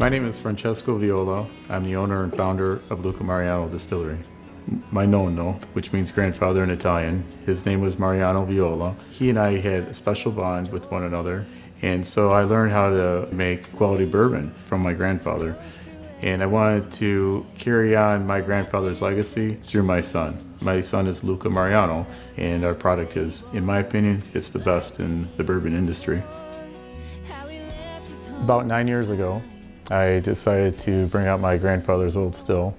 My name is Francesco Viola. I'm the owner and founder of Luca Mariano Distillery. My nonno, which means grandfather in Italian, his name was Mariano Viola. He and I had a special bond with one another, and so I learned how to make quality bourbon from my grandfather. And I wanted to carry on my grandfather's legacy through my son. My son is Luca Mariano, and our product is, in my opinion, it's the best in the bourbon industry. About 9 years ago, I decided to bring out my grandfather's old still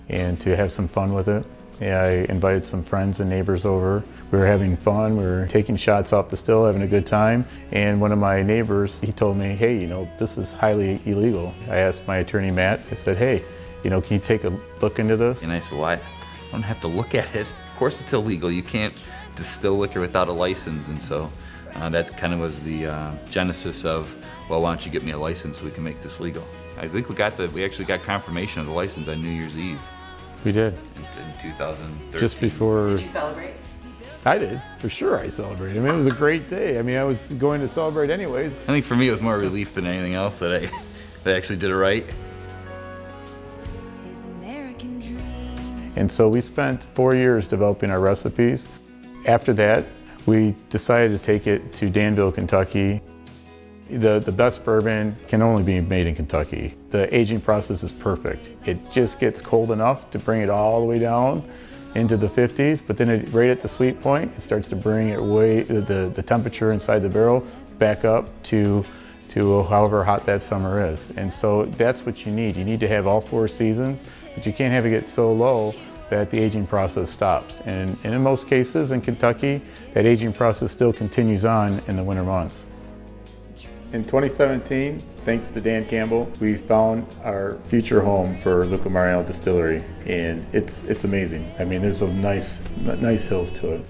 and to have some fun with it. And I invited some friends and neighbors over. We were having fun, we were taking shots off the still, having a good time. And one of my neighbors, he told me, hey, this is highly illegal. I asked my attorney, Matt, I said, hey, can you take a look into this? And I said, well, I don't have to look at it. Of course it's illegal. You can't distill liquor without a license. And so that's kind of was the genesis of, well, why don't you get me a license so we can make this legal? I think we actually got confirmation of the license on New Year's Eve. We did. In 2013. Just before. Did you celebrate? I did, for sure I celebrated. I mean, it was a great day. I mean, I was going to celebrate anyways. I think for me it was more relief than anything else that I actually did it right. And so we spent 4 years developing our recipes. After that, we decided to take it to Danville, Kentucky. The best bourbon can only be made in Kentucky. The aging process is perfect. It just gets cold enough to bring it all the way down into the 50s, but then right at the sweet point, it starts to bring it the temperature inside the barrel back up to however hot that summer is. And so that's what you need. You need to have all 4 seasons, but you can't have it get so low that the aging process stops. And in most cases in Kentucky, that aging process still continues on in the winter months. In 2017, thanks to Dan Campbell, we found our future home for Luca Mariano Distillery, and it's amazing. I mean, there's some nice hills to it.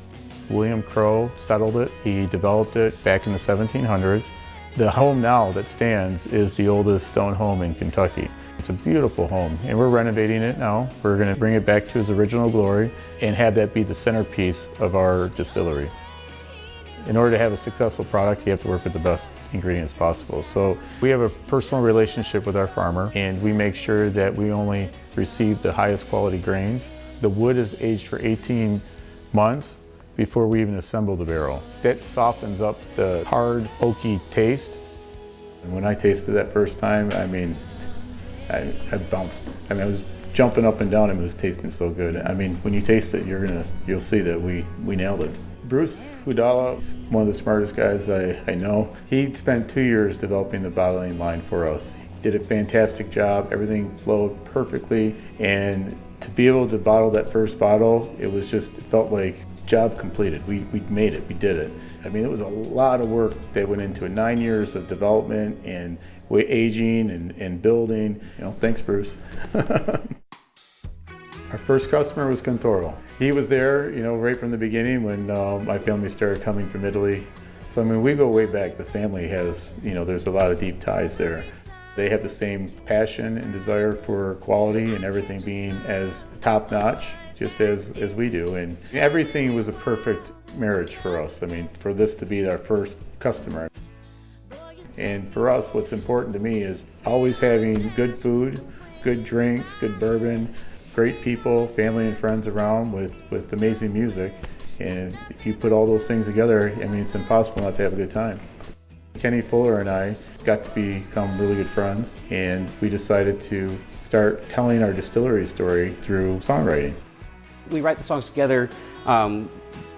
William Crowe settled it. He developed it back in the 1700s. The home now that stands is the oldest stone home in Kentucky. It's a beautiful home, and we're renovating it now. We're going to bring it back to its original glory and have that be the centerpiece of our distillery. In order to have a successful product, you have to work with the best ingredients possible. So we have a personal relationship with our farmer, and we make sure that we only receive the highest quality grains. The wood is aged for 18 months before we even assemble the barrel. That softens up the hard, oaky taste. And when I tasted that first time, I mean, I bounced. I mean, I was jumping up and down and it was tasting so good. I mean, when you taste it, you'll see that we nailed it. Bruce Hudala, one of the smartest guys I know. He spent 2 years developing the bottling line for us. He did a fantastic job. Everything flowed perfectly. And to be able to bottle that first bottle, it felt like job completed. We made it, we did it. I mean, it was a lot of work that went into it. 9 years of development and aging and building. Thanks, Bruce. Our first customer was Contoro. He was there, right from the beginning when my family started coming from Italy. So, I mean, we go way back. The family has, there's a lot of deep ties there. They have the same passion and desire for quality and everything being as top-notch, just as we do. And everything was a perfect marriage for us. I mean, for this to be our first customer. And for us, what's important to me is always having good food, good drinks, good bourbon, great people, family and friends around with amazing music. And if you put all those things together, I mean, it's impossible not to have a good time. Kenny Fuller and I got to become really good friends, and we decided to start telling our distillery story through songwriting. We write the songs together.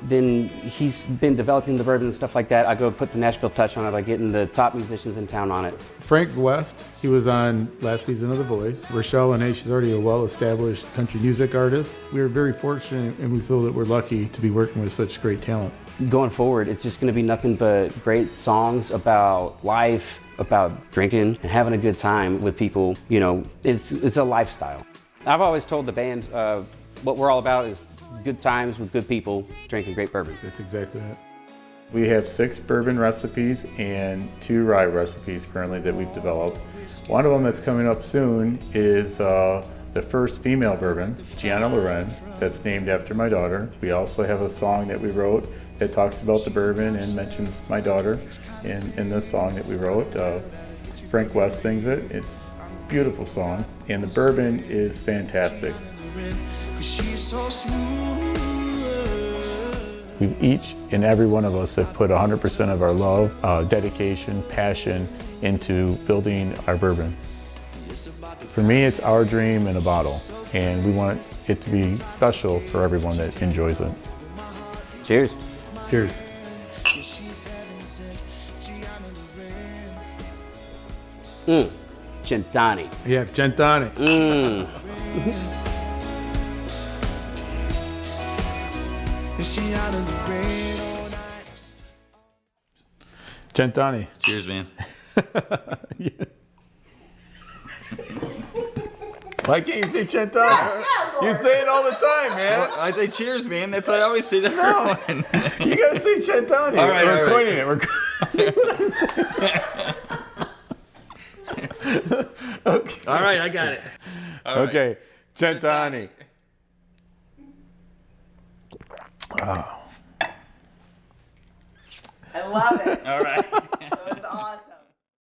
Then he's been developing the bourbon and stuff like that. I go put the Nashville touch on it by getting the top musicians in town on it. Frank West, he was on last season of The Voice. Rochelle Lene, she's already a well-established country music artist. We were very fortunate, and we feel that we're lucky to be working with such great talent. Going forward, it's just going to be nothing but great songs about life, about drinking and having a good time with people. It's a lifestyle. I've always told the band what we're all about is good times with good people drinking great bourbon. That's exactly it. We have 6 bourbon recipes and 2 rye recipes currently that we've developed. One of them that's coming up soon is the first female bourbon, Gianna Loren, that's named after my daughter. We also have a song that we wrote that talks about the bourbon and mentions my daughter in this song that we wrote. Frank West sings it. It's beautiful song, and the bourbon is fantastic. We've each and every one of us have put 100% of our love, dedication, passion into building our bourbon. For me, it's our dream in a bottle, and we want it to be special for everyone that enjoys it. Cheers. Cheers. Gentani. Yeah, Gentani. Gentani. Cheers, man. Why can't you say Gentani? You say it all the time, man. I say cheers, man. That's what I always say to everyone. You gotta say Gentani. All right, We're all coining it. We're okay. All right, I got it. All right. Okay, Gentani. I love it. All right.